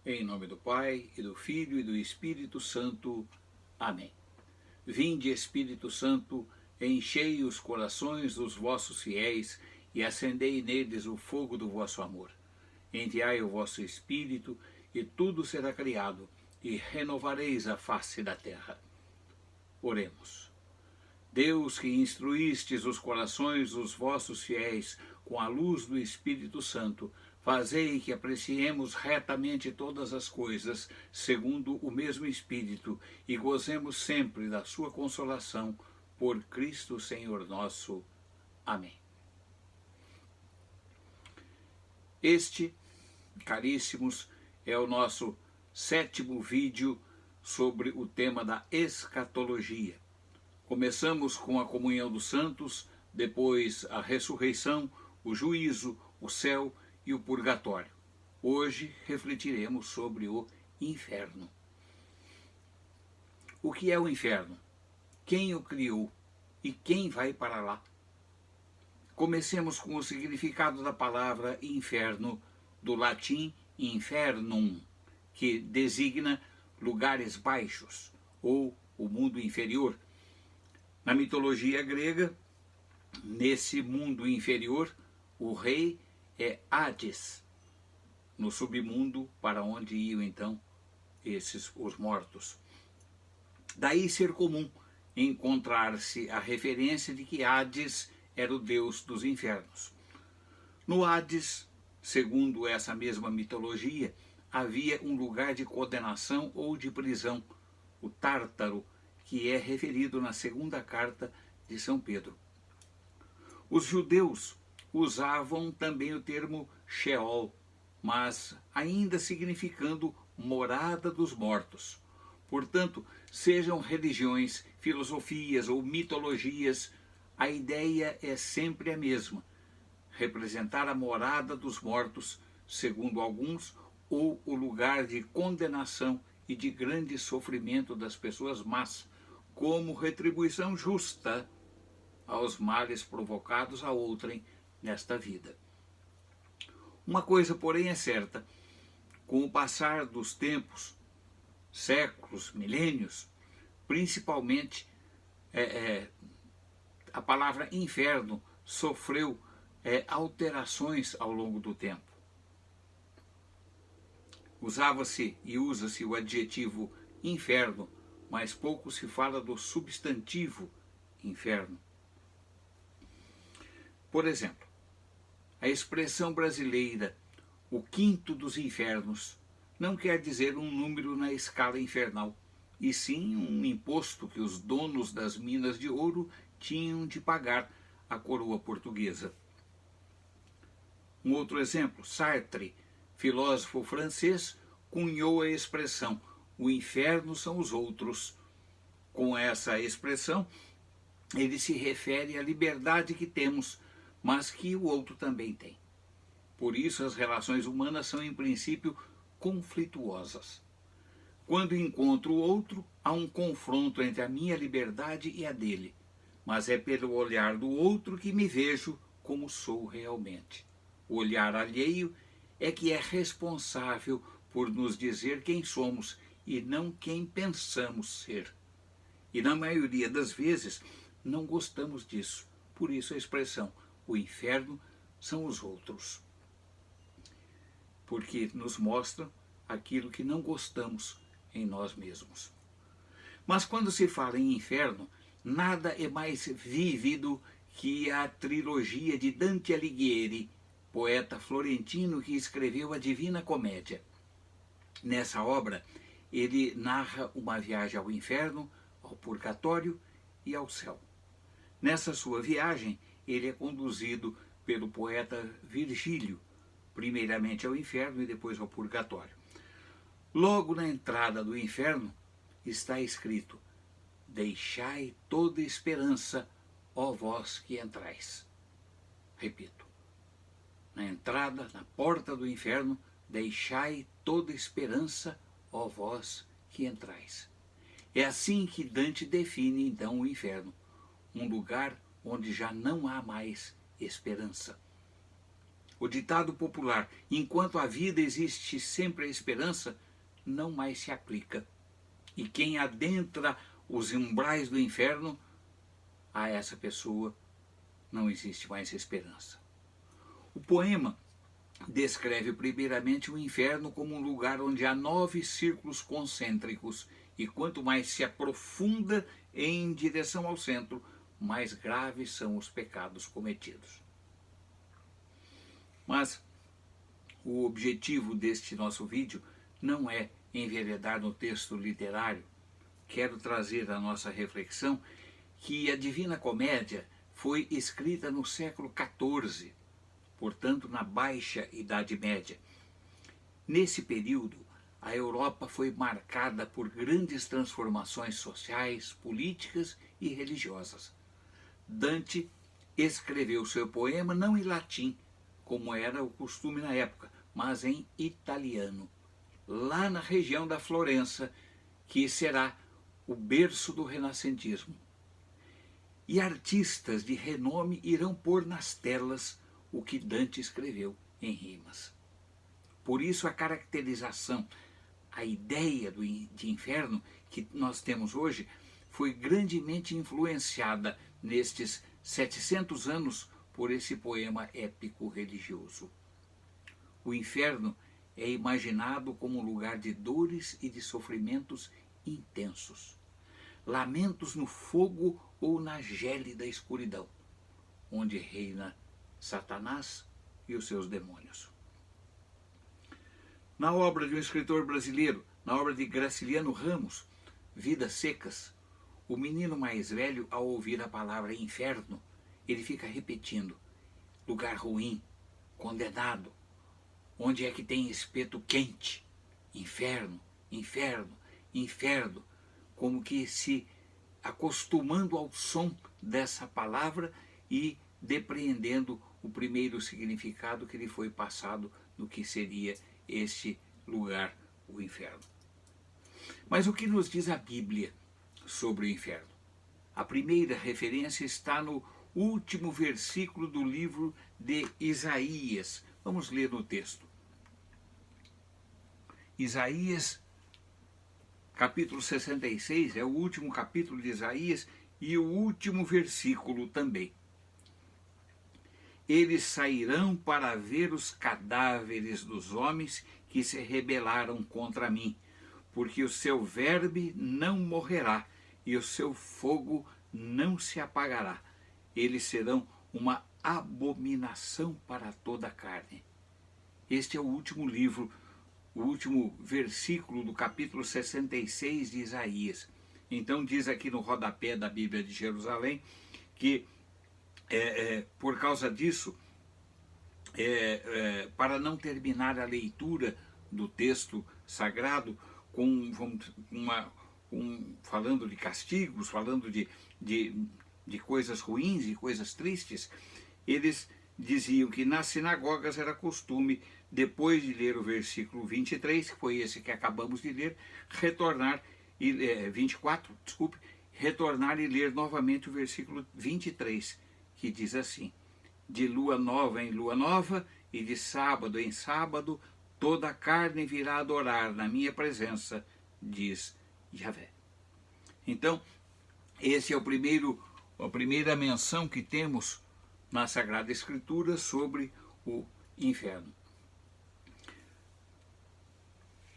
Em nome do Pai, e do Filho, e do Espírito Santo. Amém. Vinde, Espírito Santo, enchei os corações dos vossos fiéis e acendei neles o fogo do vosso amor. Enviai o vosso Espírito, e tudo será criado, e renovareis a face da terra. Oremos. Deus, que instruístes os corações dos vossos fiéis com a luz do Espírito Santo, fazei que apreciemos retamente todas as coisas, segundo o mesmo Espírito, e gozemos sempre da sua consolação, por Cristo Senhor nosso. Amém. Este, caríssimos, é o nosso 7º vídeo sobre o tema da escatologia. Começamos com a comunhão dos santos, depois a ressurreição, o juízo, o céu e o purgatório. Hoje refletiremos sobre o inferno. O que é o inferno? Quem o criou? E quem vai para lá? Comecemos com o significado da palavra inferno, do latim infernum, que designa lugares baixos, ou o mundo inferior. Na mitologia grega, nesse mundo inferior, o rei é Hades, no submundo para onde iam então os mortos. Daí ser comum encontrar-se a referência de que Hades era o deus dos infernos. No Hades, segundo essa mesma mitologia, havia um lugar de condenação ou de prisão, o Tártaro, que é referido na segunda carta de São Pedro. Os judeus usavam também o termo Sheol, mas ainda significando morada dos mortos. Portanto, sejam religiões, filosofias ou mitologias, a ideia é sempre a mesma: representar a morada dos mortos, segundo alguns, ou o lugar de condenação e de grande sofrimento das pessoas más, como retribuição justa aos males provocados a outrem nesta vida. Uma coisa, porém, é certa: com o passar dos tempos, séculos, milênios, principalmente a palavra inferno sofreu alterações ao longo do tempo. Usava-se e usa-se o adjetivo inferno, mas pouco se fala do substantivo inferno. Por exemplo, a expressão brasileira, o quinto dos infernos, não quer dizer um número na escala infernal, e sim um imposto que os donos das minas de ouro tinham de pagar à coroa portuguesa. Um outro exemplo, Sartre, filósofo francês, cunhou a expressão "o inferno são os outros". Com essa expressão, ele se refere à liberdade que temos, mas que o outro também tem. Por isso, as relações humanas são, em princípio, conflituosas. Quando encontro o outro, há um confronto entre a minha liberdade e a dele, mas é pelo olhar do outro que me vejo como sou realmente. O olhar alheio é que é responsável por nos dizer quem somos e não quem pensamos ser. E na maioria das vezes não gostamos disso. Por isso a expressão "o inferno são os outros", porque nos mostra aquilo que não gostamos em nós mesmos. Mas quando se fala em inferno, nada é mais vívido que a trilogia de Dante Alighieri, poeta florentino que escreveu a Divina Comédia. Nessa obra, ele narra uma viagem ao inferno, ao purgatório e ao céu. Nessa sua viagem, ele é conduzido pelo poeta Virgílio, primeiramente ao inferno e depois ao purgatório. Logo na entrada do inferno está escrito: "Deixai toda esperança, ó vós que entrais". Repito, na entrada, na porta do inferno, deixai toda esperança, ó vós que entrais. É assim que Dante define então o inferno: um lugar onde já não há mais esperança. O ditado popular, enquanto a vida existe sempre a esperança, não mais se aplica. E quem adentra os umbrais do inferno, a essa pessoa não existe mais esperança. O poema descreve primeiramente o inferno como um lugar onde há 9 círculos concêntricos, e quanto mais se aprofunda em direção ao centro, mais graves são os pecados cometidos. Mas o objetivo deste nosso vídeo não é enveredar no texto literário. Quero trazer à nossa reflexão que a Divina Comédia foi escrita no século XIV, portanto na Baixa Idade Média. Nesse período, a Europa foi marcada por grandes transformações sociais, políticas e religiosas. Dante escreveu seu poema não em latim, como era o costume na época, mas em italiano, lá na região da Florença, que será o berço do renascentismo. E artistas de renome irão pôr nas telas o que Dante escreveu em rimas. Por isso a caracterização, a ideia de inferno que nós temos hoje foi grandemente influenciada nestes 700 anos por esse poema épico religioso. O inferno é imaginado como um lugar de dores e de sofrimentos intensos, lamentos no fogo ou na gélida escuridão, onde reina Satanás e os seus demônios. Na obra de um escritor brasileiro, na obra de Graciliano Ramos, Vidas Secas, o menino mais velho, ao ouvir a palavra inferno, ele fica repetindo: lugar ruim, condenado, onde é que tem espeto quente, inferno, inferno, inferno, como que se acostumando ao som dessa palavra e depreendendo o primeiro significado que lhe foi passado no que seria este lugar, o inferno. Mas o que nos diz a Bíblia sobre o inferno? A primeira referência está no último versículo do livro de Isaías. Vamos ler no texto. Isaías, capítulo 66, é o último capítulo de Isaías e o último versículo também. Eles sairão para ver os cadáveres dos homens que se rebelaram contra mim, porque o seu verme não morrerá e o seu fogo não se apagará. Eles serão uma abominação para toda a carne. Este é o último livro, o último versículo do capítulo 66 de Isaías. Então diz aqui no rodapé da Bíblia de Jerusalém que por causa disso, para não terminar a leitura do texto sagrado falando de castigos, falando de coisas ruins e coisas tristes, eles diziam que nas sinagogas era costume, depois de ler o versículo 23, que foi esse que acabamos de ler, retornar, 24, desculpe, retornar e ler novamente o versículo 23, que diz assim: de lua nova em lua nova e de sábado em sábado, toda a carne virá adorar na minha presença, diz Yahvé. Então, esse é a primeira menção que temos na Sagrada Escritura sobre o inferno.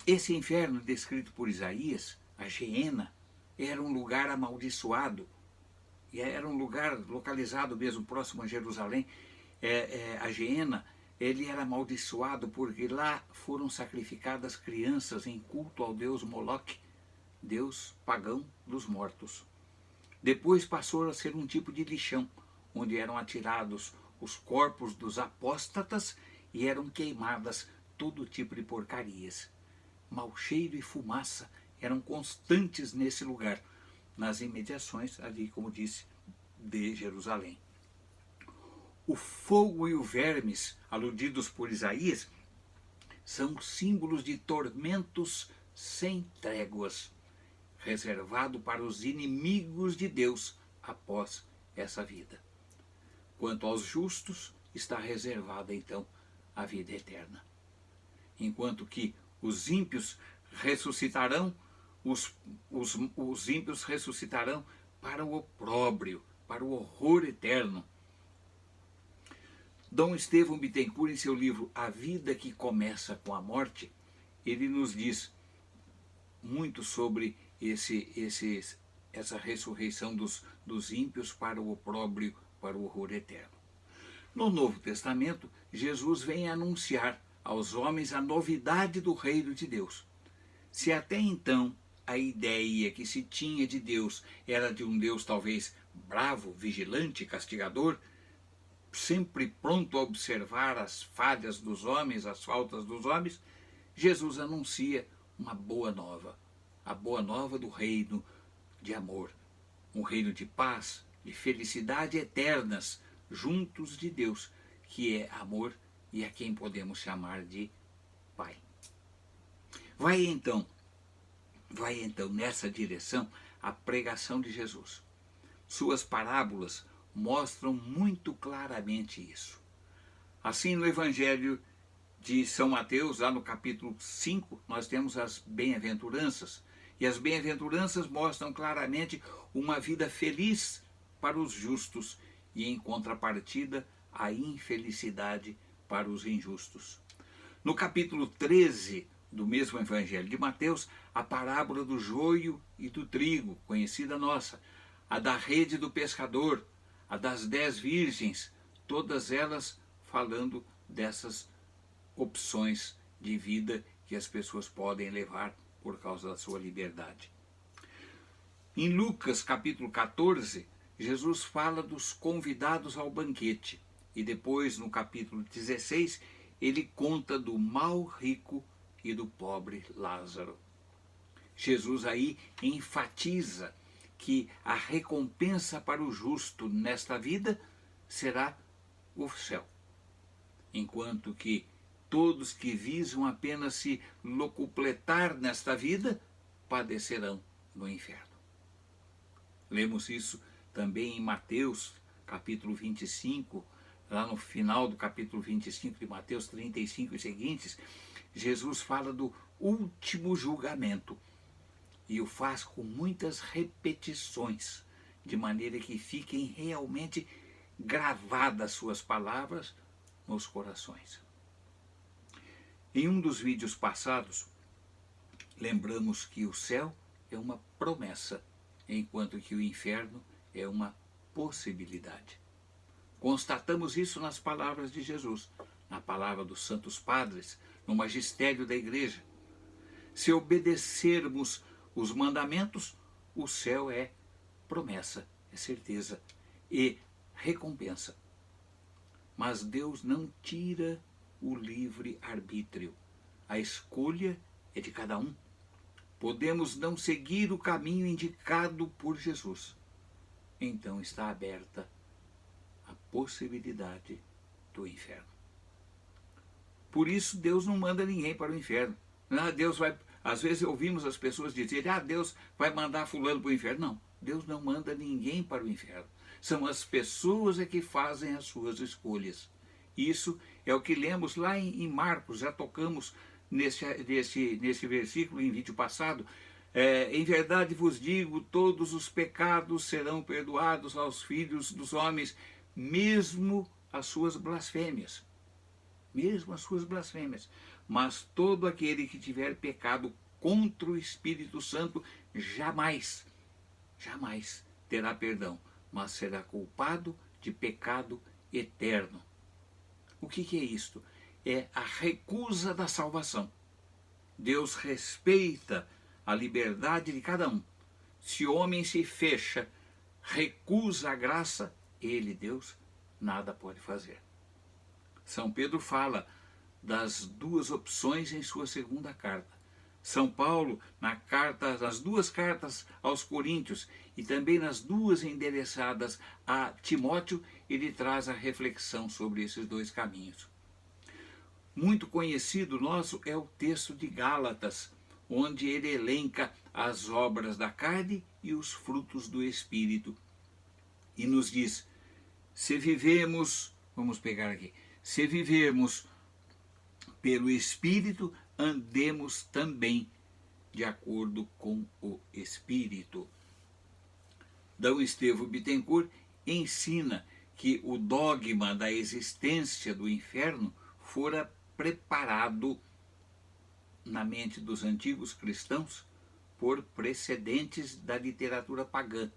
Esse inferno descrito por Isaías, a Geena, era um lugar amaldiçoado, e era um lugar localizado mesmo próximo a Jerusalém. A Geena, ele era amaldiçoado porque lá foram sacrificadas crianças em culto ao deus Moloque, deus pagão dos mortos. Depois passou a ser um tipo de lixão, onde eram atirados os corpos dos apóstatas e eram queimadas todo tipo de porcarias. Mau cheiro e fumaça eram constantes nesse lugar, nas imediações, ali, como disse, de Jerusalém. O fogo e o vermes, aludidos por Isaías, são símbolos de tormentos sem tréguas, reservado para os inimigos de Deus após essa vida. Quanto aos justos, está reservada, então, a vida eterna. Enquanto que os ímpios ressuscitarão, os ímpios ressuscitarão para o opróbrio, para o horror eterno. Dom Estevão Bittencourt, em seu livro A Vida que Começa com a Morte, ele nos diz muito sobre essa ressurreição dos ímpios para o opróbrio, para o horror eterno. No Novo Testamento, Jesus vem anunciar aos homens a novidade do reino de Deus. Se até então a ideia que se tinha de Deus era de um Deus talvez bravo, vigilante, castigador, sempre pronto a observar as falhas dos homens, as faltas dos homens, Jesus anuncia uma boa nova, a boa nova do reino de amor, um reino de paz, de felicidade eternas, juntos de Deus, que é amor e a quem podemos chamar de Pai. Vai então nessa direção a pregação de Jesus. Suas parábolas mostram muito claramente isso. Assim, no Evangelho de São Mateus, lá no capítulo 5, nós temos as bem-aventuranças. E as bem-aventuranças mostram claramente uma vida feliz para os justos e, em contrapartida, a infelicidade para os injustos. No capítulo 13 do mesmo Evangelho de Mateus, a parábola do joio e do trigo, conhecida nossa, a da rede do pescador, a das 10 virgens, todas elas falando dessas opções de vida que as pessoas podem levar por causa da sua liberdade. Em Lucas capítulo 14, Jesus fala dos convidados ao banquete e depois no capítulo 16 ele conta do mau rico e do pobre Lázaro. Jesus aí enfatiza que a recompensa para o justo nesta vida será o céu, enquanto que todos que visam apenas se locupletar nesta vida padecerão no inferno. Lemos isso também em Mateus, capítulo 25, lá no final do capítulo 25 de Mateus 35 e seguintes, Jesus fala do último julgamento e o faz com muitas repetições, de maneira que fiquem realmente gravadas suas palavras nos corações. Em um dos vídeos passados, lembramos que o céu é uma promessa, enquanto que o inferno é uma possibilidade. Constatamos isso nas palavras de Jesus, na palavra dos santos padres, no magistério da igreja. Se obedecermos os mandamentos, o céu é promessa, é certeza e recompensa. Mas Deus não tira o livre-arbítrio. A escolha é de cada um. Podemos não seguir o caminho indicado por Jesus. Então está aberta a possibilidade do inferno. Por isso Deus não manda ninguém para o inferno. Deus vai, às vezes ouvimos as pessoas dizerem, Deus vai mandar fulano para o inferno. Não, Deus não manda ninguém para o inferno. São as pessoas que fazem as suas escolhas. Isso é o que lemos lá em Marcos, já tocamos nesse versículo em vídeo passado. Em verdade vos digo, todos os pecados serão perdoados aos filhos dos homens, mesmo as suas blasfêmias. Mesmo as suas blasfêmias. Mas todo aquele que tiver pecado contra o Espírito Santo, jamais terá perdão, mas será culpado de pecado eterno. O que é isto? É a recusa da salvação. Deus respeita a liberdade de cada um. Se o homem se fecha, recusa a graça, ele, Deus, nada pode fazer. São Pedro fala das duas opções em sua segunda carta. São Paulo, nas duas cartas aos Coríntios e também nas duas endereçadas a Timóteo, ele traz a reflexão sobre esses dois caminhos. Muito conhecido nosso é o texto de Gálatas, onde ele elenca as obras da carne e os frutos do Espírito. E nos diz, se vivermos pelo Espírito, andemos também de acordo com o Espírito. D. Estevão Bittencourt ensina que o dogma da existência do inferno fora preparado na mente dos antigos cristãos por precedentes da literatura pagã,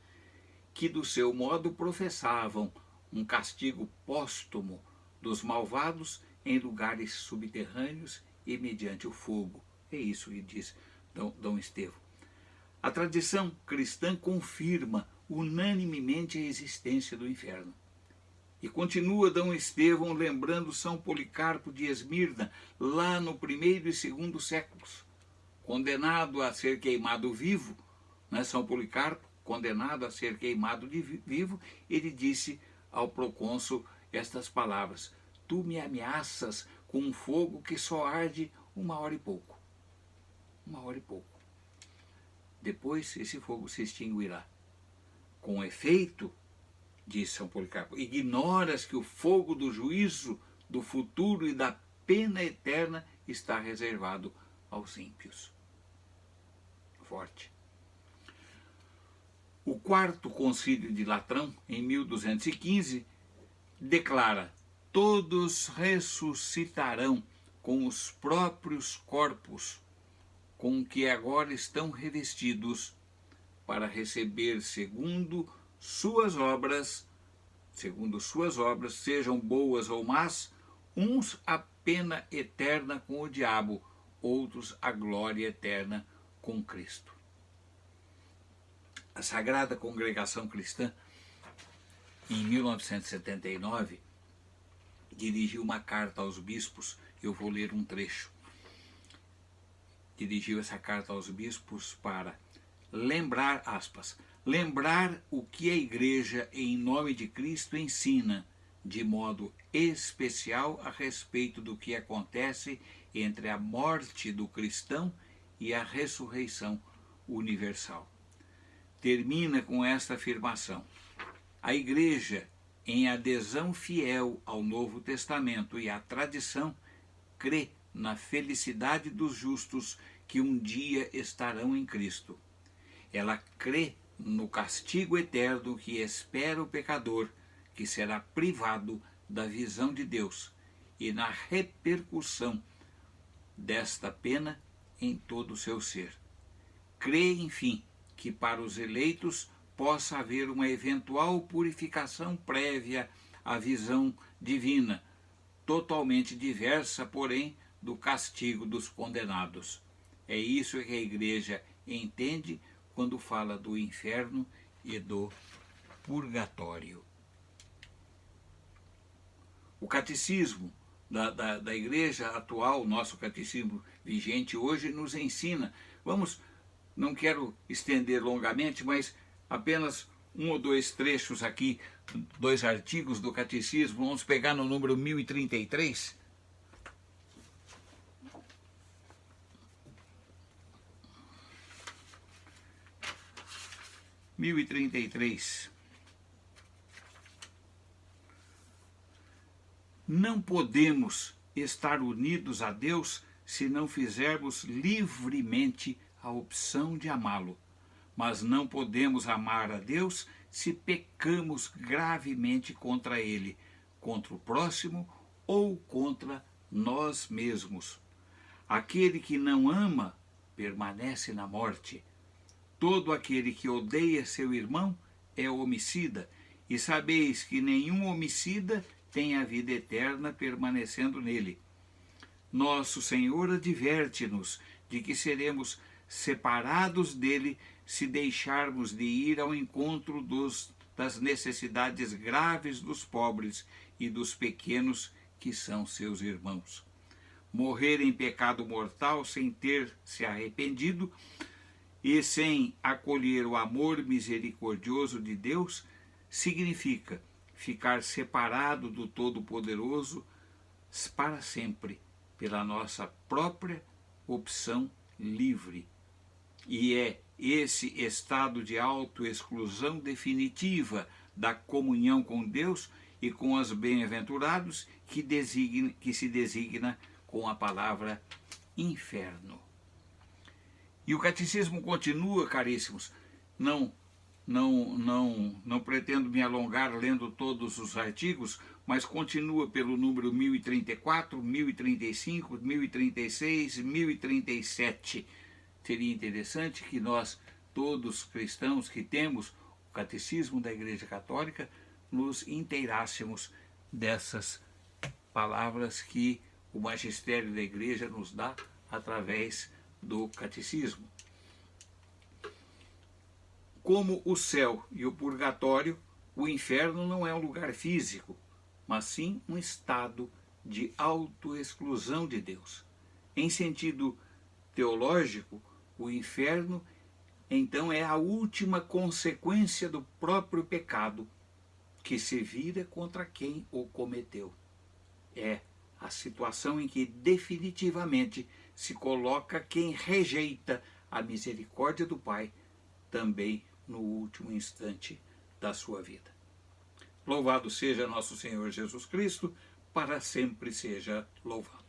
que do seu modo professavam um castigo póstumo dos malvados em lugares subterrâneos e mediante o fogo. É isso que diz D. Estevão. A tradição cristã confirma unanimemente a existência do inferno. E continua D. Estevão lembrando São Policarpo de Esmirna, lá no primeiro e segundo séculos, condenado a ser queimado vivo, né? São Policarpo, condenado a ser queimado vivo, ele disse ao procônsul estas palavras: tu me ameaças com um fogo que só arde 1 hora e pouco. 1 hora e pouco. Depois esse fogo se extinguirá. Com efeito, diz São Policarpo, ignoras que o fogo do juízo, do futuro e da pena eterna está reservado aos ímpios. Forte. O quarto concílio de Latrão, em 1215, declara: todos ressuscitarão com os próprios corpos com que agora estão revestidos, para receber segundo suas obras, sejam boas ou más, uns a pena eterna com o diabo, outros a glória eterna com Cristo. A Sagrada Congregação Cristã, em 1979, dirigiu uma carta aos bispos. Eu vou ler um trecho. Dirigiu essa carta aos bispos para lembrar, aspas, lembrar o que a Igreja, em nome de Cristo, ensina, de modo especial a respeito do que acontece entre a morte do cristão e a ressurreição universal. Termina com esta afirmação: a Igreja, em adesão fiel ao Novo Testamento e à tradição, crê na felicidade dos justos que um dia estarão em Cristo. Ela crê no castigo eterno que espera o pecador, que será privado da visão de Deus, e na repercussão desta pena em todo o seu ser. Crê, enfim, que para os eleitos possa haver uma eventual purificação prévia à visão divina, totalmente diversa, porém, do castigo dos condenados. É isso que a Igreja entende quando fala do inferno e do purgatório. O catecismo da Igreja atual, nosso catecismo vigente hoje, nos ensina. Não quero estender longamente, mas apenas 1 ou 2 trechos aqui, 2 artigos do catecismo. Vamos pegar no número 1033. Não podemos estar unidos a Deus se não fizermos livremente a opção de amá-lo, mas não podemos amar a Deus se pecamos gravemente contra Ele, contra o próximo ou contra nós mesmos. Aquele que não ama permanece na morte. Todo aquele que odeia seu irmão é homicida, e sabeis que nenhum homicida tem a vida eterna permanecendo nele. Nosso Senhor adverte-nos de que seremos separados dele se deixarmos de ir ao encontro das necessidades graves dos pobres e dos pequenos que são seus irmãos. Morrer em pecado mortal sem ter se arrependido e sem acolher o amor misericordioso de Deus significa ficar separado do Todo-Poderoso para sempre, pela nossa própria opção livre. E é esse estado de autoexclusão definitiva da comunhão com Deus e com os bem-aventurados que se designa com a palavra inferno. E o catecismo continua, caríssimos, não pretendo me alongar lendo todos os artigos, mas continua pelo número 1034, 1035, 1036, 1037. Seria interessante que nós, todos cristãos que temos o catecismo da Igreja Católica, nos inteirássemos dessas palavras que o magistério da Igreja nos dá através do catecismo. Como o céu e o purgatório, o inferno não é um lugar físico, mas sim um estado de autoexclusão de Deus. Em sentido teológico, o inferno, então, é a última consequência do próprio pecado, que se vira contra quem o cometeu. É a situação em que definitivamente se coloca quem rejeita a misericórdia do Pai, também no último instante da sua vida. Louvado seja nosso Senhor Jesus Cristo, para sempre seja louvado.